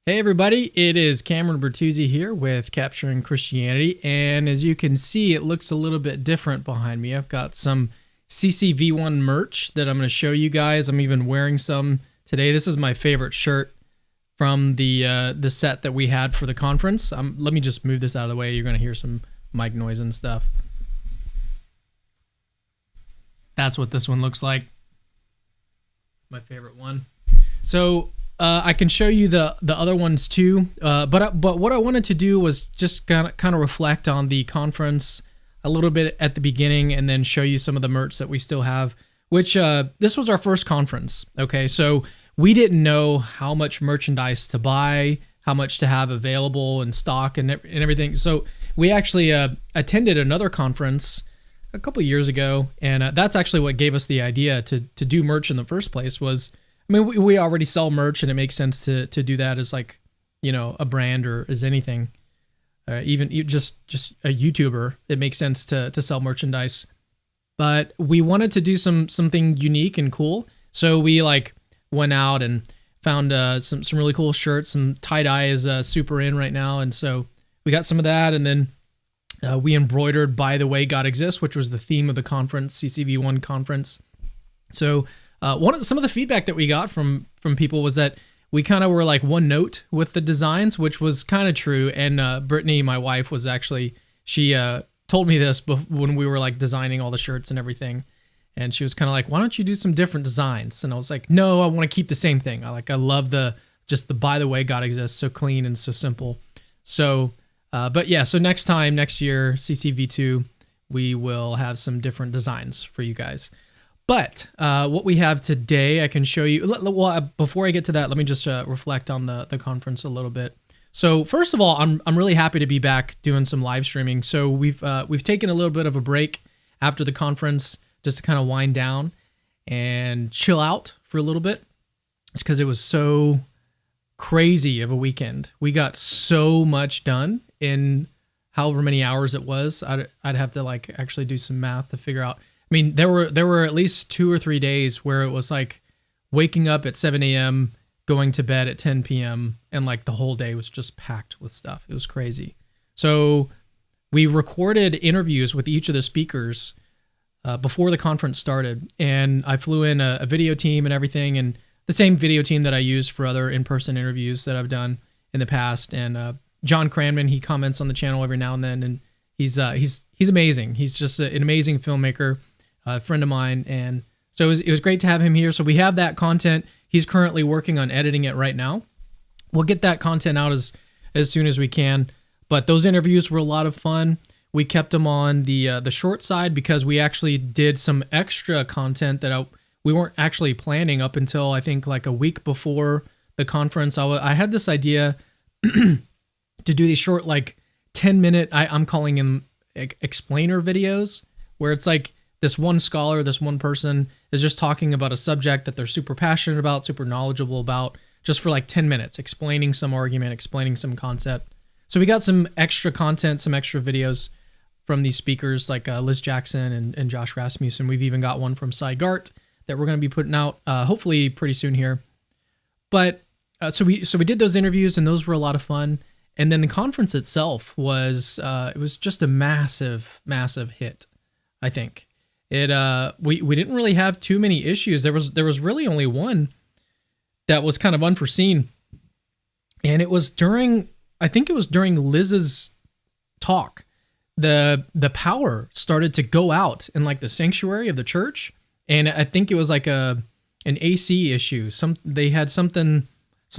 Hey everybody, it is Cameron Bertuzzi here with Capturing Christianity, and as you can see, it looks a little bit different behind me. I've got some CCv1 merch that I'm going to show you guys. I'm even wearing some today. This is my favorite shirt from the set that we had for the conference. Let me just move this out of the way. You're going to hear some mic noise and stuff. That's what this one looks like. It's my favorite one. So I can show you the other ones too, but what I wanted to do was just kind of reflect on the conference a little bit at the beginning, and then show you some of the merch that we still have. Which this was our first conference. Okay, so we didn't know how much merchandise to buy, how much to have available in stock, and everything. So we actually attended another conference a couple years ago, and that's actually what gave us the idea to do merch in the first place. Was, I mean, we already sell merch, and it makes sense to do that as, like, you know, a brand or as anything. Even just a YouTuber, it makes sense to sell merchandise. But we wanted to do something unique and cool, so we went out and found some really cool shirts. Some tie-dye is super in right now, and so we got some of that, and then we embroidered "By the Way God Exists," which was the theme of the conference, CCv1 conference. So some of the feedback that we got from people was that we kind of were like one note with the designs, which was kind of true. And Brittany, my wife, was actually, she told me this when we were like designing all the shirts and everything, and she was kind of like, "Why don't you do some different designs?" And I was like, "No, I want to keep the same thing. I love the "By the Way God Exists," so clean and so simple." So, but yeah, so next year, CCv2, we will have some different designs for you guys. But what we have today, I can show you. Well, before I get to that, let me just reflect on the conference a little bit. So first of all, I'm really happy to be back doing some live streaming. So we've taken a little bit of a break after the conference just to kind of wind down and chill out for a little bit. It's because it was so crazy of a weekend. We got so much done in however many hours it was. I'd have to actually do some math to figure out. I mean, there were at least 2 or 3 days where it was like waking up at 7 a.m., going to bed at 10 p.m., and the whole day was just packed with stuff. It was crazy. So we recorded interviews with each of the speakers before the conference started, and I flew in a video team and everything, and the same video team that I used for other in-person interviews that I've done in the past. And John Cranman, he comments on the channel every now and then, and he's amazing. He's just an amazing filmmaker. A friend of mine, and so it was great to have him here. So we have that content. He's currently working on editing it right now. We'll get that content out as soon as we can. But those interviews were a lot of fun. We kept them on the short side because we actually did some extra content that we weren't actually planning up until I think like a week before the conference. I had this idea to do these short 10-minute, I'm calling them explainer videos, where it's like this one scholar, this one person is just talking about a subject that they're super passionate about, super knowledgeable about, just for 10 minutes, explaining some argument, explaining some concept. So we got some extra content, some extra videos from these speakers like Liz Jackson and Josh Rasmussen. We've even got one from Cy Gart that we're going to be putting out hopefully pretty soon here. But so we did those interviews, and those were a lot of fun. And then the conference itself was it was just a massive hit, I think. We didn't really have too many issues. There was really only one that was kind of unforeseen, and it was during Liz's talk. The power started to go out in the sanctuary of the church, and I think it was an AC issue. They had some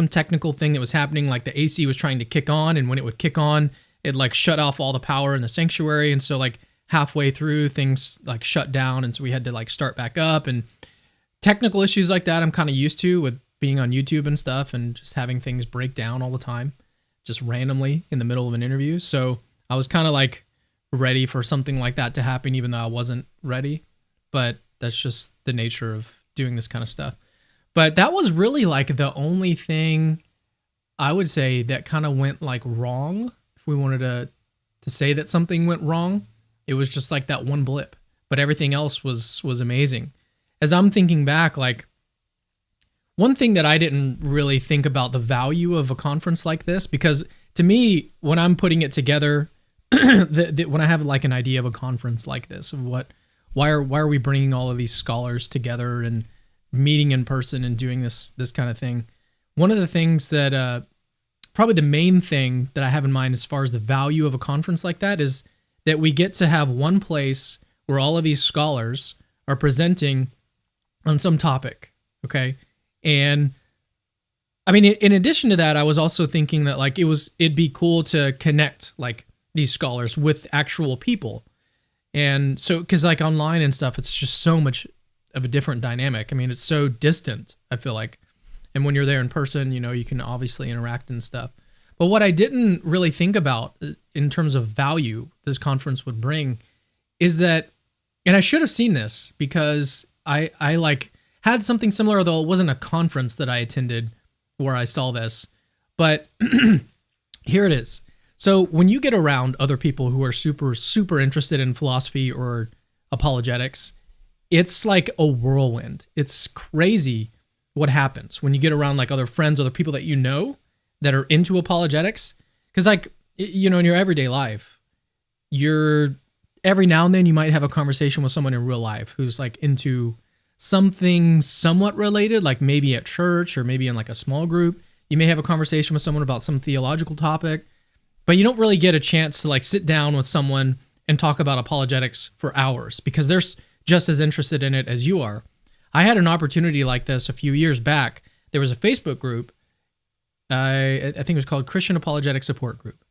technical thing that was happening, like the AC was trying to kick on, and when it would kick on, it shut off all the power in the sanctuary, and so halfway through, things shut down, and so we had to start back up. And technical issues like that I'm kind of used to with being on YouTube and stuff, and just having things break down all the time, just randomly in the middle of an interview. So I was kind of ready for something like that to happen, even though I wasn't ready. But that's just the nature of doing this kind of stuff. But that was really the only thing I would say that kind of went wrong. If we wanted to say that something went wrong, it was just that one blip, but everything else was amazing. As I'm thinking back, one thing that I didn't really think about the value of a conference like this, because to me, when I'm putting it together, when I have like an idea of a conference like this, of why are we bringing all of these scholars together and meeting in person and doing this kind of thing? One of the things that probably the main thing that I have in mind as far as the value of a conference like that is that we get to have one place where all of these scholars are presenting on some topic, okay? And I mean, in addition to that, I was also thinking that like it'd be cool to connect like these scholars with actual people. And so, because like online and stuff, it's just so much of a different dynamic. I mean, it's so distant, I feel like. And when you're there in person, you know, you can obviously interact and stuff. But what I didn't really think about in terms of value this conference would bring is that, and I should have seen this because I like had something similar, though it wasn't a conference that I attended where I saw this. But here it is. So when you get around other people who are super, super interested in philosophy or apologetics, it's like a whirlwind. It's crazy what happens when you get around like other friends, other people that you know that are into apologetics. Because like, you know, in your everyday life, every now and then you might have a conversation with someone in real life who's like into something somewhat related, like maybe at church or maybe in like a small group. You may have a conversation with someone about some theological topic, but you don't really get a chance to like sit down with someone and talk about apologetics for hours because they're just as interested in it as you are. I had an opportunity like this a few years back. There was a Facebook group. I think it was called Christian Apologetic Support Group.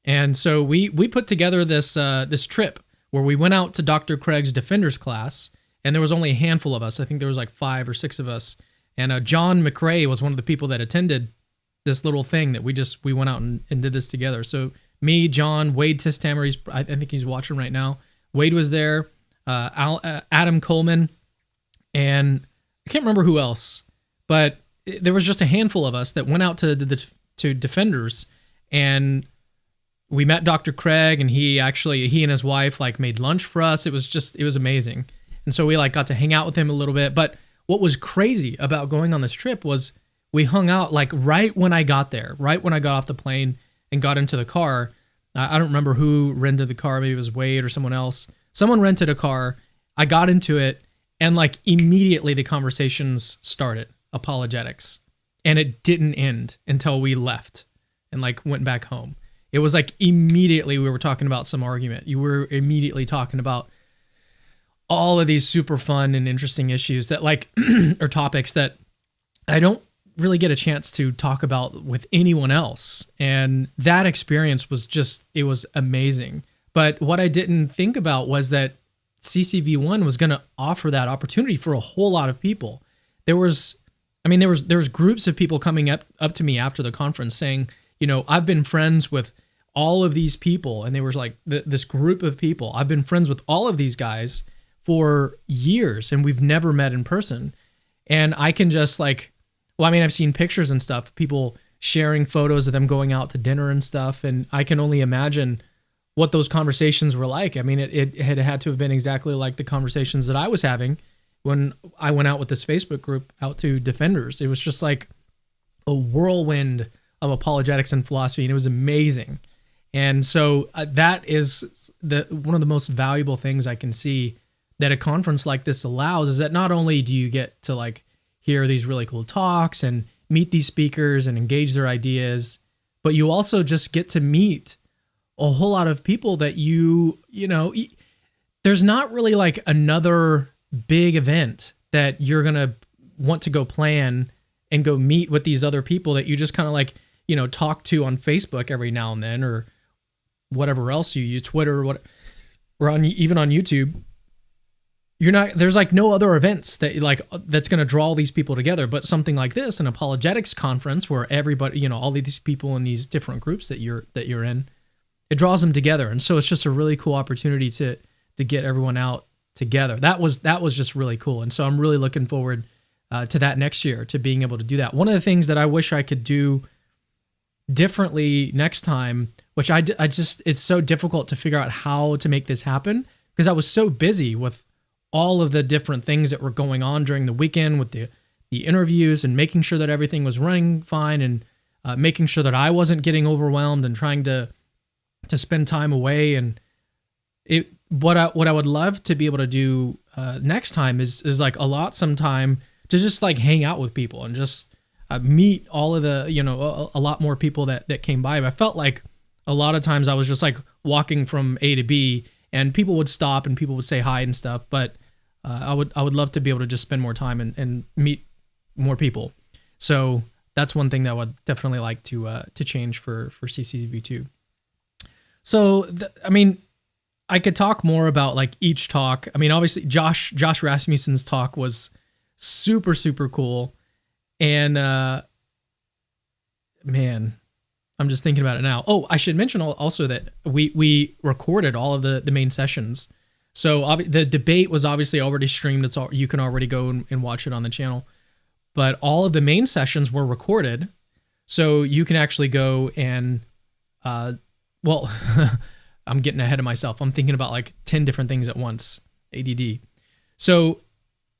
And so we put together this trip where we went out to Dr. Craig's Defenders class, and there was only a handful of us. I think there was like 5 or 6 of us. And John McRae was one of the people that attended this little thing that we went out and did this together. So me, John, Wade Tistammer, I think he's watching right now. Wade was there, Adam Coleman, and I can't remember who else, but there was just a handful of us that went out to Defenders, and we met Dr. Craig, and he and his wife like made lunch for us. It was amazing. And so we like got to hang out with him a little bit. But what was crazy about going on this trip was we hung out like right when I got there, right when I got off the plane and got into the car. I don't remember who rented the car. Maybe it was Wade or someone else. Someone rented a car. I got into it, and like immediately the conversations started, apologetics. And it didn't end until we left and like went back home. It was like immediately we were talking about some argument. You were immediately talking about all of these super fun and interesting issues that like, or topics that I don't really get a chance to talk about with anyone else. And that experience was it was amazing. But what I didn't think about was that CCv1 was going to offer that opportunity for a whole lot of people. There was groups of people coming up to me after the conference saying, you know, I've been friends with all of these people. And there was like this group of people. I've been friends with all of these guys for years, and we've never met in person. And I can just like, well, I mean, I've seen pictures and stuff, people sharing photos of them going out to dinner and stuff. And I can only imagine what those conversations were like. I mean, it had to have been exactly like the conversations that I was having when I went out with this Facebook group out to Defenders. It was just like a whirlwind of apologetics and philosophy, and it was amazing. And so that is one of the most valuable things I can see that a conference like this allows, is that not only do you get to like hear these really cool talks and meet these speakers and engage their ideas, but you also just get to meet a whole lot of people that you know, there's not really like another big event that you're going to want to go plan and go meet with these other people that you just kind of like, you know, talk to on Facebook every now and then, or whatever else you use, Twitter or even on YouTube. There's like no other events that's going to draw these people together, but something like this, an apologetics conference where everybody, you know, all these people in these different groups that you're in, it draws them together. And so it's just a really cool opportunity to get everyone out together. That was just really cool. And so I'm really looking forward to that next year, to being able to do that. One of the things that I wish I could do differently next time, which I just, it's so difficult to figure out how to make this happen because I was so busy with all of the different things that were going on during the weekend with the the interviews and making sure that everything was running fine, and making sure that I wasn't getting overwhelmed and trying to spend time away. And what I would love to be able to do next time is like allot some time to just like hang out with people and just meet all of the, a lot more people that came by. I felt like a lot of times I was just like walking from A to B, and people would stop and people would say hi and stuff. But I would love to be able to just spend more time and meet more people. So that's one thing that I would definitely like to change for CCv2. So I could talk more about like each talk. I mean, obviously Josh Rasmussen's talk was super, super cool. And man, I'm just thinking about it now. Oh, I should mention also that we recorded all of the main sessions. So the debate was obviously already streamed. You can already go and watch it on the channel. But all of the main sessions were recorded. So you can actually go and, well, I'm getting ahead of myself. I'm thinking about like 10 different things at once, ADD. So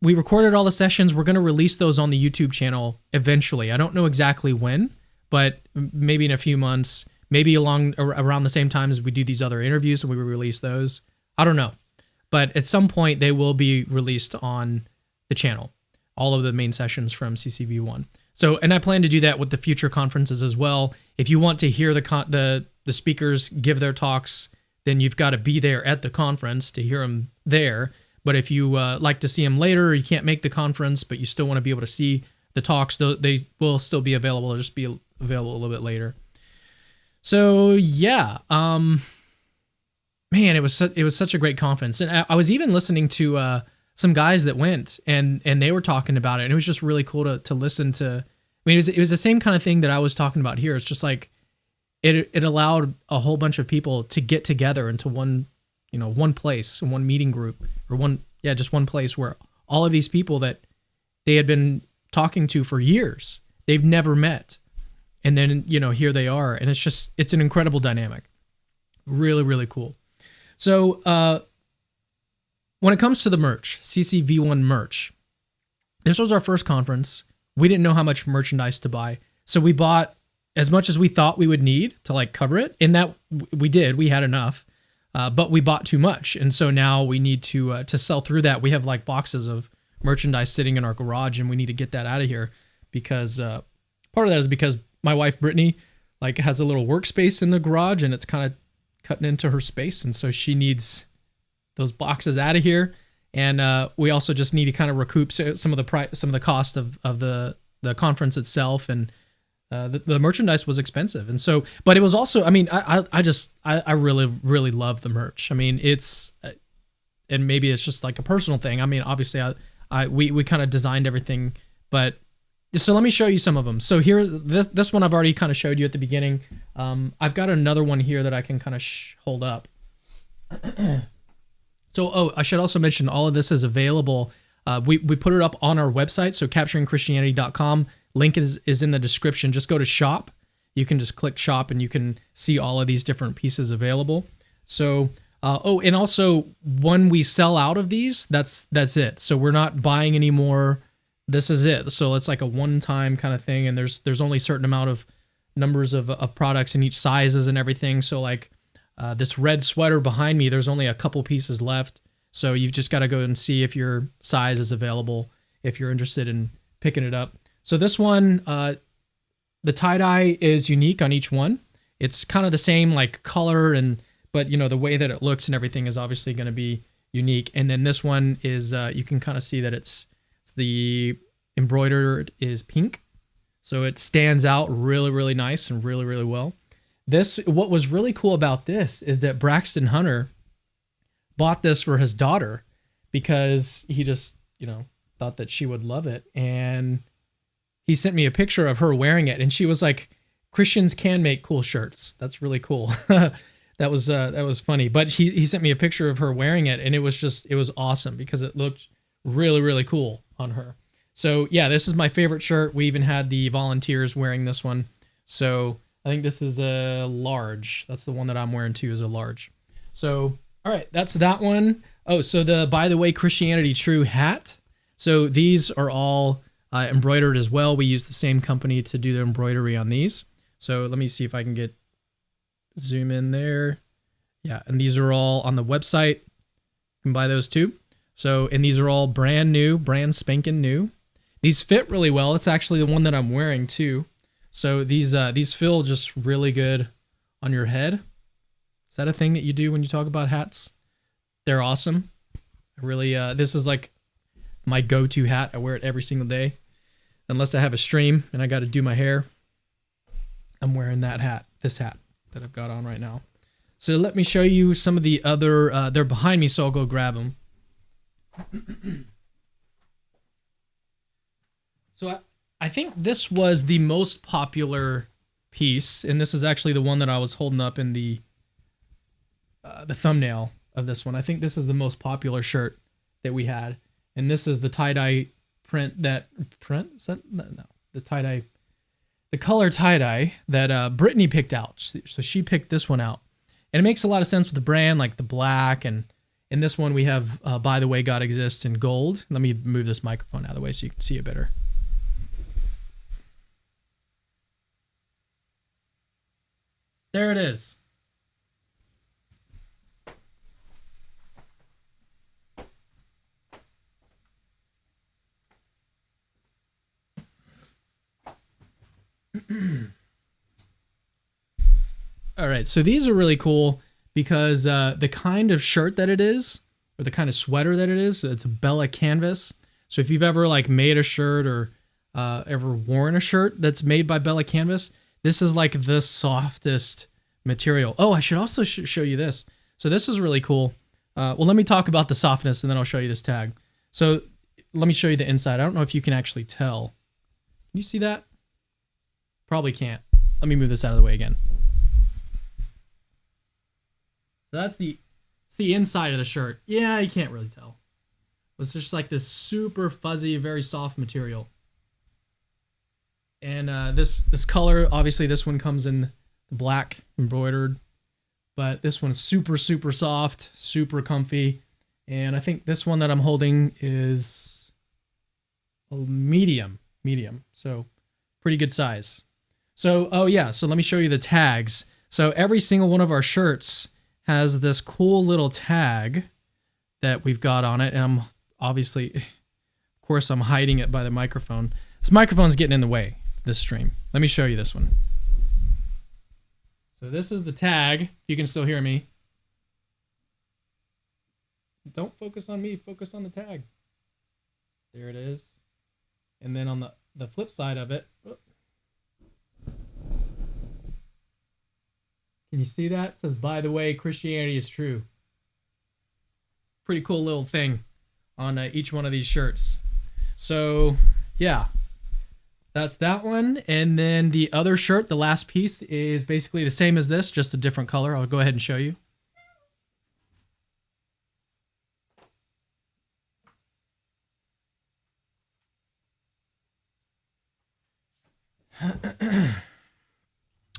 we recorded all the sessions. We're going to release those on the YouTube channel eventually. I don't know exactly when, but maybe in a few months, maybe around the same time as we do these other interviews, and we will release those. I don't know. But at some point, they will be released on the channel, all of the main sessions from CCv1. So, and I plan to do that with the future conferences as well. If you want to hear the speakers give their talks, then you've got to be there at the conference to hear them there. But if you like to see them later, or you can't make the conference, but you still want to be able to see the talks, they will still be available. They'll just be available a little bit later. So yeah, man, it was such a great conference, and I was even listening to some guys that went, and they were talking about it, and it was just really cool to listen to. I mean, it was the same kind of thing that I was talking about here. It's just like it allowed a whole bunch of people to get together into one place, one meeting group, or just one place where all of these people that they had been talking to for years, they've never met. And then, here they are. And it's an incredible dynamic. Really, really cool. So when it comes to the merch, CCv1 merch, this was our first conference. We didn't know how much merchandise to buy. So we bought as much as we thought we would need to like cover it. And that we did. We had enough. But we bought too much. And so now we need to sell through that. We have like boxes of merchandise sitting in our garage, and we need to get that out of here because part of that is because my wife, Brittany, like has a little workspace in the garage, and it's kind of cutting into her space. And so she needs those boxes out of here. And we also just need to kind of recoup some of the cost of the conference itself. And the merchandise was expensive. And so, but it was also, I mean, I really, really love the merch. I mean, it's, and maybe it's just like a personal thing. I mean, obviously we kind of designed everything, but so let me show you some of them. So here's this one I've already kind of showed you at the beginning. I've got another one here that I can kind of hold up. So, I should also mention all of this is available. We put it up on our website. So capturingchristianity.com. Link is in the description. Just go to shop. You can just click shop and you can see all of these different pieces available. So, and also when we sell out of these, that's it. So we're not buying any more. This is it. So it's like a one-time kind of thing. And there's only a certain amount of numbers of products in each sizes and everything. So like this red sweater behind me, there's only a couple pieces left. So you've just got to go and see if your size is available, if you're interested in picking it up. So this one, the tie-dye is unique on each one. It's kind of the same like color, but the way that it looks and everything is obviously going to be unique. And then this one is, you can kind of see that it's the embroidered is pink. So it stands out really, really nice and really, really well. What was really cool about this is that Braxton Hunter bought this for his daughter because he just, thought that she would love it. And he sent me a picture of her wearing it, and she was like, Christians can make cool shirts. That's really cool. That was funny. But he sent me a picture of her wearing it, and it was awesome because it looked really, really cool on her. So yeah, this is my favorite shirt. We even had the volunteers wearing this one. So I think this is a large. That's the one that I'm wearing too, is a large. So, all right, that's that one. Oh, so by the way, Christianity True hat. So these are all embroidered as well. We use the same company to do the embroidery on these. So let me see if I can get zoom in there. Yeah, and these are all on the website. You can buy those too. So, and these are all brand new, brand spanking new. These fit really well. It's actually the one that I'm wearing too. So these feel just really good on your head. Is that a thing that you do when you talk about hats? They're awesome. I really, this is like my go-to hat. I wear it every single day. Unless I have a stream and I got to do my hair, I'm wearing that hat, this hat that I've got on right now. So let me show you some of the other, they're behind me, so I'll go grab them. So I think this was the most popular piece, and this is actually the one that I was holding up in the thumbnail of this one. I think this is the most popular shirt that we had, and this is the tie-dye print that the tie-dye, the color tie-dye that Brittany picked out. So she picked this one out, and it makes a lot of sense with the brand, like the black, and in this one we have By the Way God Exists in gold. Let me move this microphone out of the way so you can see it better. There it is. All right, so these are really cool because the kind of shirt that it is, or the kind of sweater that it is, it's a Bella canvas. So if you've ever like made a shirt or ever worn a shirt that's made by Bella canvas, this is like the softest material. Oh, I should also show you this. So this is really cool. Well, let me talk about the softness and then I'll show you this tag. So let me show you the inside. I don't know if you can actually tell. Can you see that? Probably can't. Let me move this out of the way again. So that's it's the inside of the shirt. Yeah, you can't really tell. It's just like this super fuzzy, very soft material. And this color, obviously this one comes in the black embroidered, but this one's super, super soft, super comfy. And I think this one that I'm holding is a medium. So pretty good size. So, oh yeah, so let me show you the tags. So every single one of our shirts has this cool little tag that we've got on it. And I'm obviously, of course, I'm hiding it by the microphone. This microphone's getting in the way, this stream. Let me show you this one. So this is the tag. You can still hear me. Don't focus on me, focus on the tag. There it is. And then on the flip side of it, can you see that? It says, by the way, Christianity is true. Pretty cool little thing on each one of these shirts. So, yeah. That's that one. And then the other shirt, the last piece, is basically the same as this, just a different color. I'll go ahead and show you.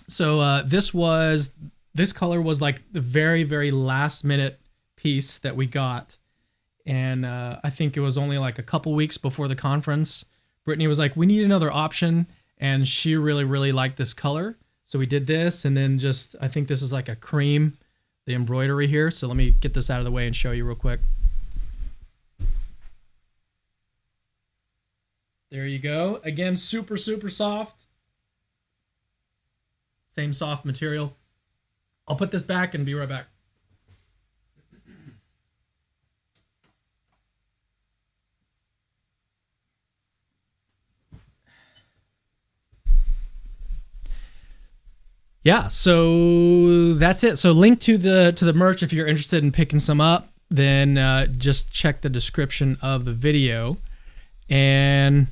So this color was like the very, very last minute piece that we got. And I think it was only like a couple weeks before the conference. Brittany was like, we need another option. And she really, really liked this color. So we did this, and then just, I think this is like a cream, the embroidery here. So let me get this out of the way and show you real quick. There you go. Again, super, super soft. Same soft material. I'll put this back and be right back. Yeah, so that's it. So link to the merch if you're interested in picking some up, then just check the description of the video. And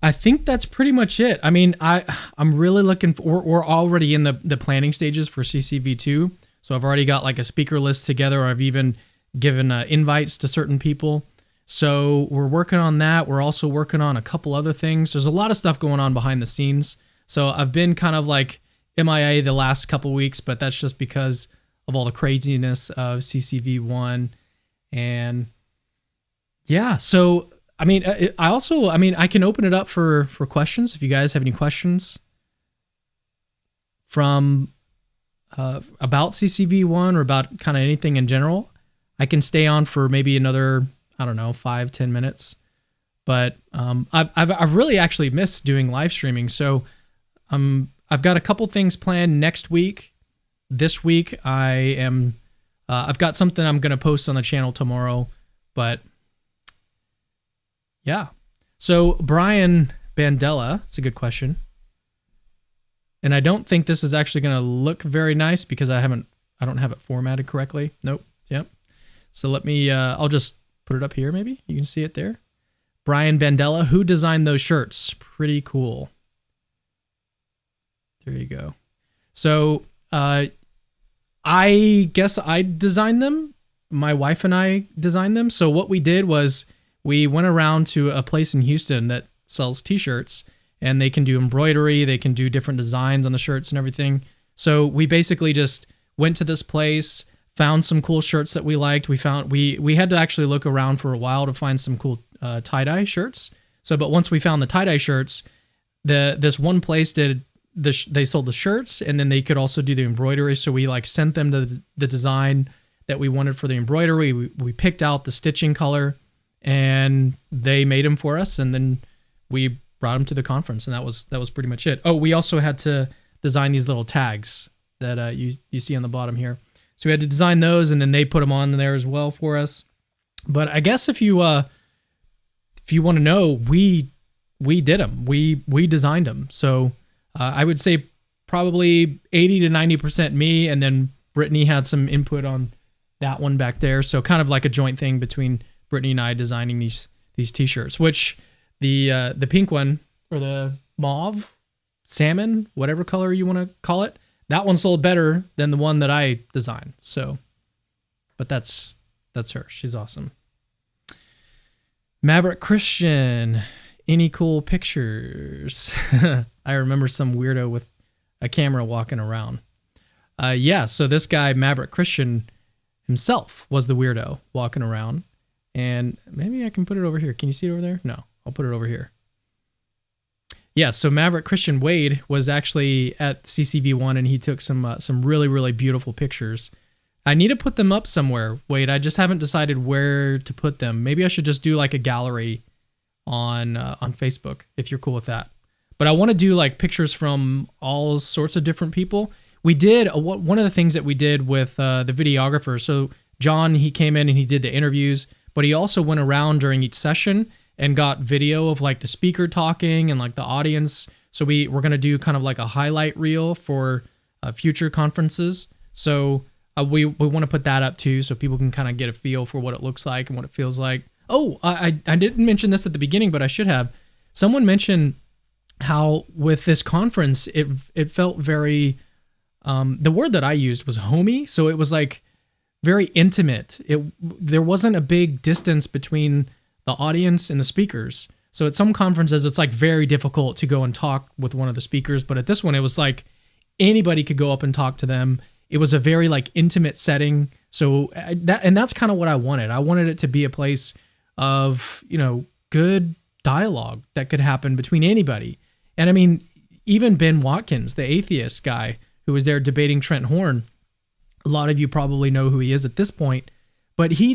I think that's pretty much it. I mean, I'm really looking for, we're already in the planning stages for CCv2. So I've already got like a speaker list together. I've even given invites to certain people. So we're working on that. We're also working on a couple other things. There's a lot of stuff going on behind the scenes. So I've been kind of like MIA the last couple weeks, but that's just because of all the craziness of CCv1. And yeah, so I mean, I can open it up for questions if you guys have any questions from about CCv1 or about kind of anything in general. I can stay on for maybe another, I don't know, 5-10 minutes. But I've really actually missed doing live streaming. So I've got a couple things planned next week. This week I've got something I'm going to post on the channel tomorrow. But yeah. So Brian Bandela, it's a good question. And I don't think this is actually going to look very nice because I don't have it formatted correctly. Nope. Yep. So let me, I'll just put it up here maybe. You can see it there. Brian Bandela, who designed those shirts? Pretty cool. There you go. So I guess I designed them. My wife and I designed them. So what we did was we went around to a place in Houston that sells t-shirts, and they can do embroidery. They can do different designs on the shirts and everything. So we basically just went to this place, found some cool shirts that we liked. We had to actually look around for a while to find some cool tie-dye shirts. But once we found the tie-dye shirts, this one place they sold the shirts, and then they could also do the embroidery. So we sent them the design that we wanted for the embroidery. We picked out the stitching color, and they made them for us, and then we brought them to the conference, and that was pretty much it. Oh, we also had to design these little tags that you see on the bottom here. So we had to design those, and then they put them on there as well for us. But I guess if you want to know, we did them. We designed them. So I would say probably 80 to 90% me, and then Brittany had some input on that one back there. So kind of like a joint thing between Brittany and I designing these t-shirts, which the pink one, or the mauve, salmon, whatever color you want to call it, that one sold better than the one that I designed. So, but that's her. She's awesome. Maverick Christian, any cool pictures? I remember some weirdo with a camera walking around. Yeah, so this guy, Maverick Christian himself, was the weirdo walking around. And maybe I can put it over here. Can you see it over there? No, I'll put it over here. Yeah, so Maverick Christian Wade was actually at CCv1, and he took some really, really beautiful pictures. I need to put them up somewhere, Wade. I just haven't decided where to put them. Maybe I should just do like a gallery on Facebook, if you're cool with that. But I want to do like pictures from all sorts of different people. We did, one of the things that we did with the videographer, so John, he came in and he did the interviews, but he also went around during each session and got video of like the speaker talking and like the audience. So we're going to do kind of like a highlight reel for future conferences. So we want to put that up too, so people can kind of get a feel for what it looks like and what it feels like. Oh, I didn't mention this at the beginning, but I should have. Someone mentioned how with this conference, it felt very, the word that I used was homey. So it was like very intimate. There wasn't a big distance between the audience and the speakers. So at some conferences, it's like very difficult to go and talk with one of the speakers. But at this one, it was like anybody could go up and talk to them. It was a very like intimate setting. So that's kind of what I wanted. I wanted it to be a place of, good dialogue that could happen between anybody. And I mean, even Ben Watkins, the atheist guy who was there debating Trent Horn, a lot of you probably know who he is at this point, but he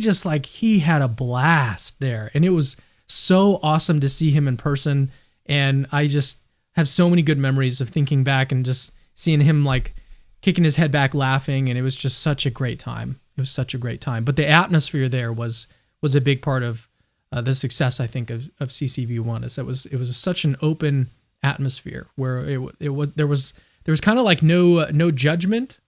had a blast there. And it was so awesome to see him in person. And I just have so many good memories of thinking back and just seeing him like kicking his head back laughing. And it was just such a great time. It was such a great time. But the atmosphere there was a big part of the success, I think, of CCv1. Is that it was such an open atmosphere where there was kind of like no judgment,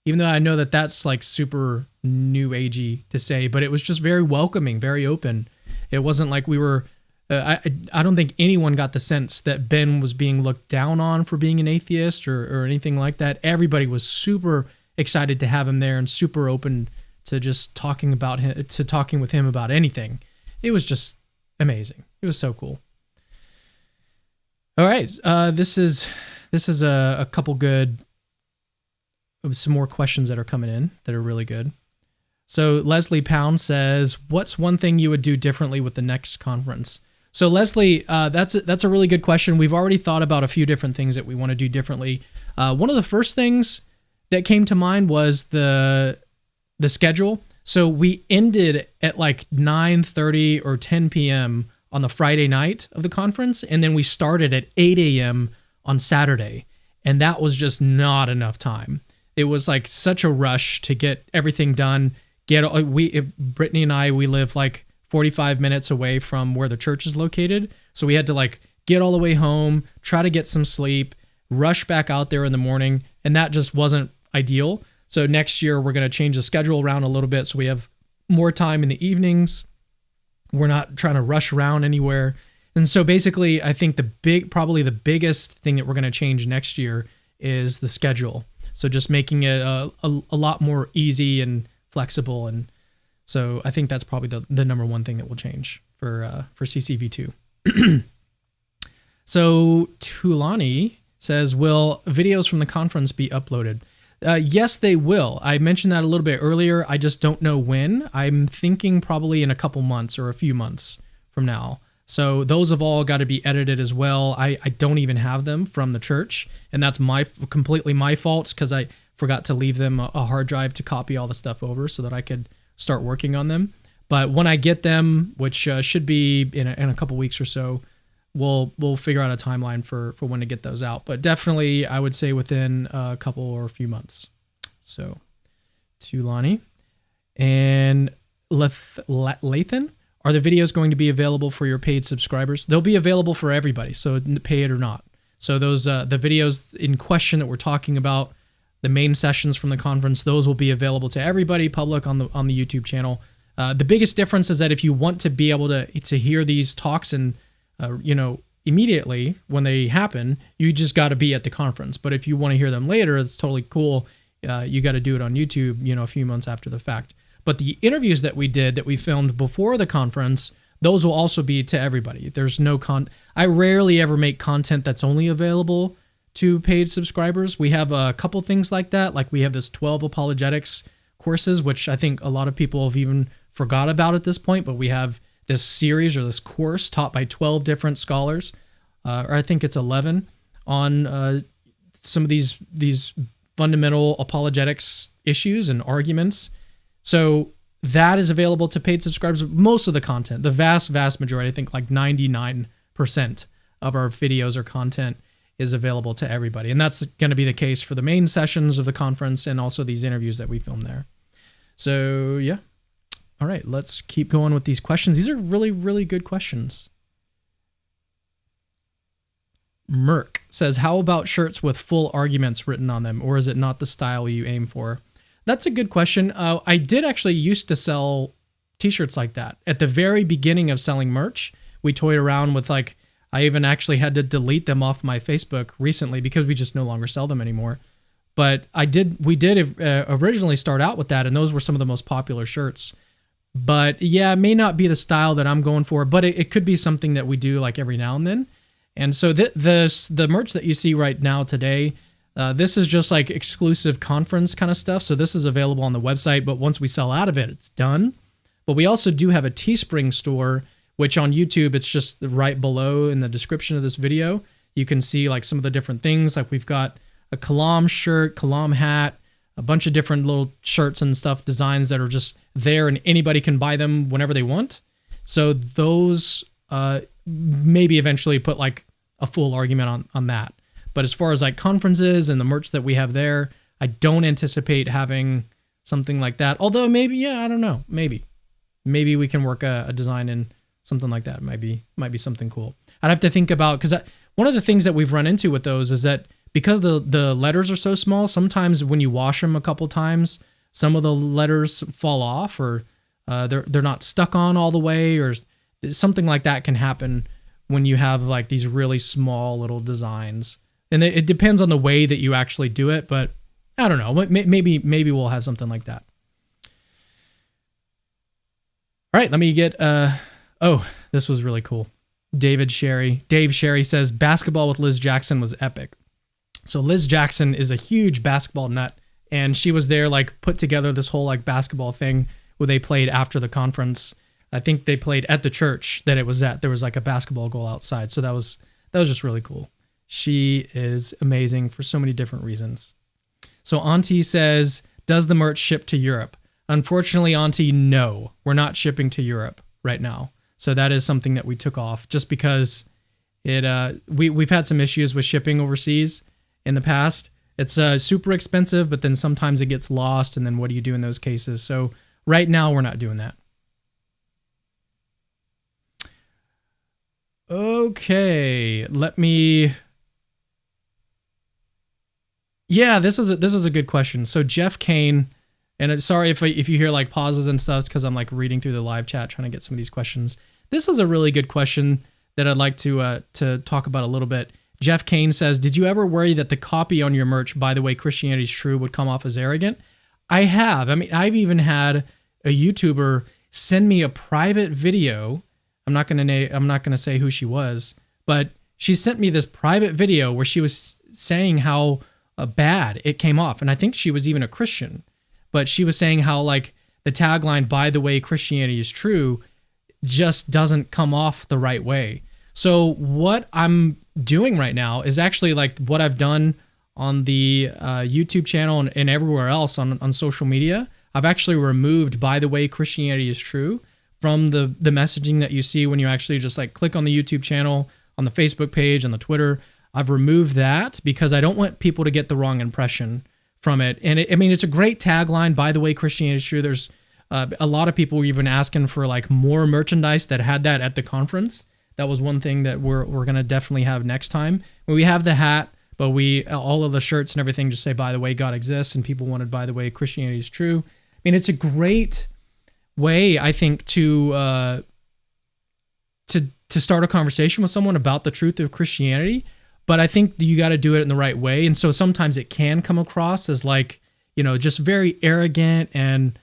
even though I know that that's like super new agey to say, but it was just very welcoming, very open. It wasn't like we were, I don't think anyone got the sense that Ben was being looked down on for being an atheist or anything like that. Everybody was super excited to have him there and super open to just talking with him about anything. It was just amazing. It was so cool. All right. This is a couple some more questions that are coming in that are really good. So Leslie Pound says, what's one thing you would do differently with the next conference? So Leslie, that's a really good question. We've already thought about a few different things that we want to do differently. One of the first things that came to mind was the schedule. So we ended at like 9:30 or 10 p.m. on the Friday night of the conference, and then we started at 8 a.m. on Saturday, and that was just not enough time. It was like such a rush to get everything done. Brittany and I, we live like 45 minutes away from where the church is located, so we had to like get all the way home, try to get some sleep, rush back out there in the morning, and that just wasn't ideal. So next year we're going to change the schedule around a little bit so we have more time in the evenings. We're not trying to rush around anywhere. And so basically, I think probably the biggest thing that we're going to change next year is the schedule. So just making it a lot more easy and flexible. And so I think that's probably the number one thing that will change for CCv2. So Tulani says, will videos from the conference be uploaded? Yes, they will. I mentioned that a little bit earlier. I just don't know when. I'm thinking probably in a couple months or a few months from now. So those have all got to be edited as well. I don't even have them from the church, and that's completely my fault because I forgot to leave them a hard drive to copy all the stuff over so that I could start working on them. But when I get them, which should be in a couple weeks or so, we'll figure out a timeline for when to get those out. But definitely, I would say within a couple or a few months. So, Tulani and Lathan, are the videos going to be available for your paid subscribers? They'll be available for everybody, so pay it or not. So those the videos in question that we're talking about, the main sessions from the conference, those will be available to everybody, public on the YouTube channel. The biggest difference is that if you want to be able to hear these talks and immediately when they happen, you just got to be at the conference. But if you want to hear them later, it's totally cool. You got to do it on YouTube, a few months after the fact. But the interviews that we filmed before the conference, those will also be to everybody. There's no I rarely ever make content that's only available to paid subscribers. We have a couple things like that. Like we have this 12 apologetics courses, which I think a lot of people have even forgot about at this point, but we have this series or this course taught by 12 different scholars, or I think it's 11, on some of these fundamental apologetics issues and arguments. So that is available to paid subscribers. Most of the content, the vast majority, I think like 99% of our videos or content is available to everybody. And that's going to be the case for the main sessions of the conference and also these interviews that we filmed there. So yeah. All right, let's keep going with these questions. These are really, really good questions. Merck says, how about shirts with full arguments written on them, or is it not the style you aim for? That's a good question. I did actually used to sell t-shirts like that. At the very beginning of selling merch, we toyed around with I even actually had to delete them off my Facebook recently because we just no longer sell them anymore. But we did originally start out with that, and those were some of the most popular shirts. But yeah, it may not be the style that I'm going for, but it could be something that we do like every now and then. And so the merch that you see right now today, this is just like exclusive conference kind of stuff. So this is available on the website, but once we sell out of it, it's done. But we also do have a Teespring store, which on YouTube, it's just right below in the description of this video. You can see like some of the different things. Like we've got a Kalam shirt, Kalam hat, a bunch of different little shirts and stuff, designs that are just there and anybody can buy them whenever they want. So those maybe eventually put like a full argument on that. But as far as like conferences and the merch that we have there, I don't anticipate having something like that. Although maybe, I don't know. Maybe we can work a design in something like that. Might be something cool. I'd have to think about, because one of the things that we've run into with those is that because the letters are so small, sometimes when you wash them a couple times, some of the letters fall off, or they're not stuck on all the way, or something like that can happen when you have like these really small little designs. And it depends on the way that you actually do it, but I don't know. Maybe we'll have something like that. All right, let me get. This was really cool. Dave Sherry says basketball with Liz Jackson was epic. So Liz Jackson is a huge basketball nut, and she was there, like put together this whole like basketball thing where they played after the conference. I think they played at the church that it was at. There was like a basketball goal outside, so that was just really cool. She is amazing for so many different reasons. So Auntie says, does the merch ship to Europe? Unfortunately, Auntie, no, we're not shipping to Europe right now. So that is something that we took off just because we've had some issues with shipping overseas in the past. It's super expensive, but then sometimes it gets lost, and then what do you do in those cases? So right now, we're not doing that. Okay, let me... Yeah, this is a good question. So Jeff Kane, and sorry if you hear like pauses and stuff, it's because I'm like reading through the live chat trying to get some of these questions. This is a really good question that I'd like to talk about a little bit. Jeff Kane says, did you ever worry that the copy on your merch, by the way, Christianity's True, would come off as arrogant? I have. I mean, I've even had a YouTuber send me a private video. I'm not gonna say who she was, but she sent me this private video where she was saying how bad it came off, and I think she was even a Christian, but she was saying how like the tagline, by the way, Christianity is true, just doesn't come off the right way. So what I'm doing right now is actually like what I've done on the YouTube channel and everywhere else on social media. I've actually removed, by the way, Christianity is true from the messaging that you see when you actually just like click on the YouTube channel, on the Facebook page, on the Twitter. I've removed that because I don't want people to get the wrong impression from it. And I mean, it's a great tagline, by the way, Christianity is true. There's a lot of people were even asking for like more merchandise that had that at the conference. That was one thing that we're going to definitely have next time. We have the hat, but all of the shirts and everything just say, by the way, God exists, and people wanted, by the way, Christianity is true. I mean, it's a great way, I think, to start a conversation with someone about the truth of Christianity. But I think you got to do it in the right way. And so sometimes it can come across as like, just very arrogant. And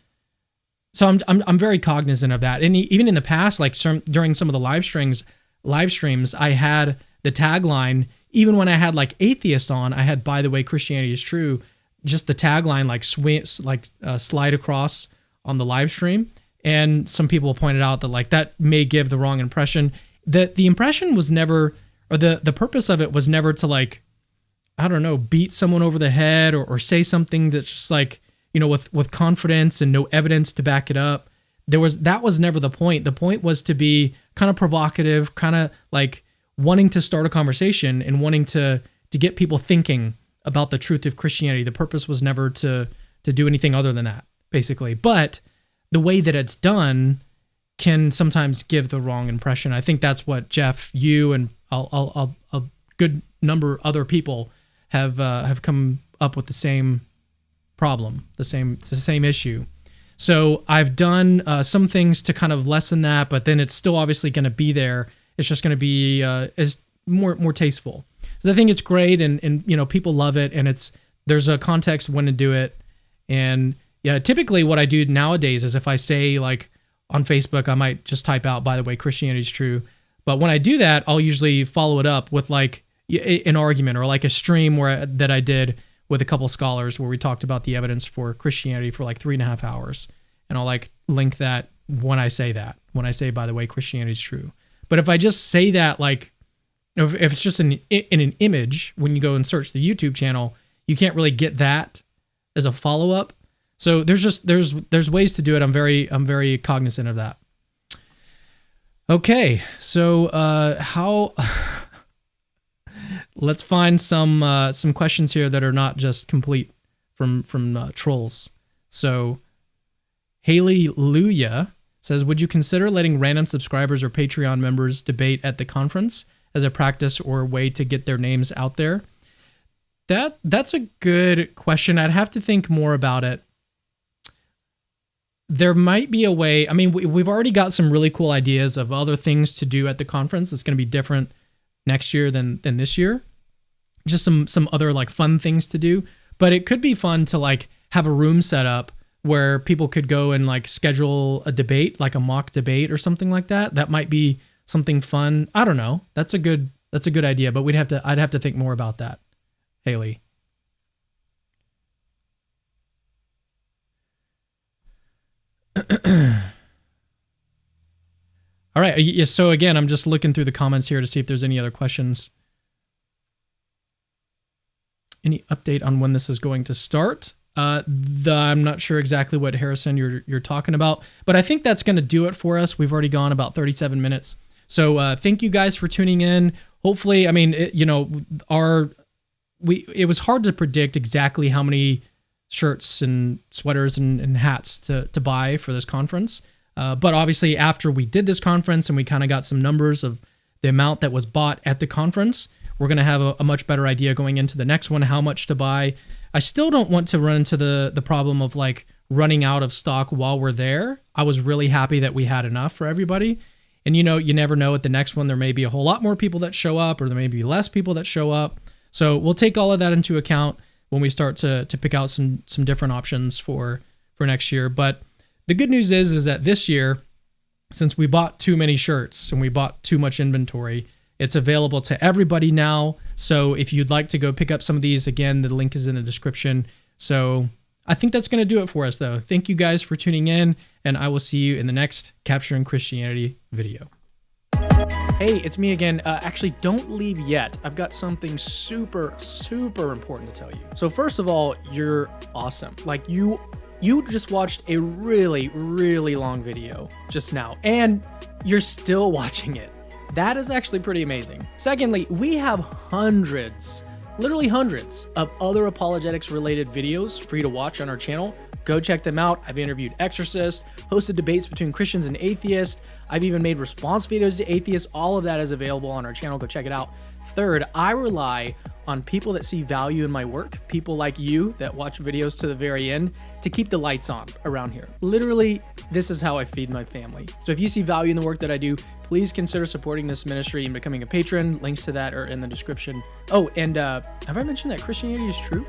so I'm very cognizant of that. And even in the past, like during some of the live streams, I had the tagline, even when I had like atheists on, I had, by the way, Christianity is true, just the tagline slide across on the live stream. And some people pointed out that like that may give the wrong impression. That the impression was never, or the purpose of it was never to like, I don't know, beat someone over the head or say something that's just like, with confidence and no evidence to back it up. That was never the point. The point was to be kind of provocative, kind of like wanting to start a conversation and wanting to get people thinking about the truth of Christianity. The purpose was never to do anything other than that, basically. But the way that it's done can sometimes give the wrong impression. I think that's what Jeff, you, and a good number of other people have come up with the same problem, the same issue. So I've done some things to kind of lessen that, but then it's still obviously going to be there. It's just going to be is more tasteful. Because I think it's great, and people love it, and there's a context when to do it. And yeah, typically what I do nowadays is if I say like on Facebook, I might just type out, by the way, Christianity is true. But when I do that, I'll usually follow it up with like an argument or like a stream that I did with a couple scholars where we talked about the evidence for Christianity for like 3.5 hours. And I'll like link that when I say, by the way, Christianity is true. But if I just say that, like, if it's just in an image, when you go and search the YouTube channel, you can't really get that as a follow-up. So there's ways to do it. I'm very cognizant of that. Okay, so how? Let's find some questions here that are not just complete from trolls. So Haley Luya says, would you consider letting random subscribers or Patreon members debate at the conference as a practice or way to get their names out there? That's a good question. I'd have to think more about it. There might be a way. I mean, we've already got some really cool ideas of other things to do at the conference. It's going to be different next year than this year. Just some other like fun things to do. But it could be fun to like have a room set up where people could go and like schedule a debate, like a mock debate or something like that. That might be something fun. I don't know. That's a good idea, but I'd have to think more about that. Haley. All right. Yeah, so again, I'm just looking through the comments here to see if there's any other questions. Any update on when this is going to start? I'm not sure exactly what, Harrison, you're talking about, but I think that's going to do it for us. We've already gone about 37 minutes. So thank you guys for tuning in. Hopefully, I mean, it was hard to predict exactly how many shirts and sweaters and hats to buy for this conference. But obviously, after we did this conference and we kind of got some numbers of the amount that was bought at the conference, we're going to have a much better idea going into the next one, how much to buy. I still don't want to run into the problem of like running out of stock while we're there. I was really happy that we had enough for everybody. And you never know, at the next one, there may be a whole lot more people that show up, or there may be less people that show up. So we'll take all of that into account when we start to pick out some different options for next year. But the good news is that this year, since we bought too many shirts and we bought too much inventory, it's available to everybody now. So if you'd like to go pick up some of these, again, the link is in the description. So I think that's going to do it for us, though. Thank you guys for tuning in, and I will see you in the next Capturing Christianity video. Hey, it's me again. Actually, don't leave yet. I've got something super, super important to tell you. So first of all, you're awesome. Like you just watched a really, really long video just now, and you're still watching it. That is actually pretty amazing. Secondly, we have hundreds, literally hundreds of other apologetics related videos for you to watch on our channel. Go check them out. I've interviewed exorcists, hosted debates between Christians and atheists. I've even made response videos to atheists. All of that is available on our channel. Go check it out. Third, I rely on people that see value in my work, people like you that watch videos to the very end, to keep the lights on around here. Literally, this is how I feed my family. So if you see value in the work that I do, please consider supporting this ministry and becoming a patron. Links to that are in the description. Oh, and have I mentioned that Christianity is true?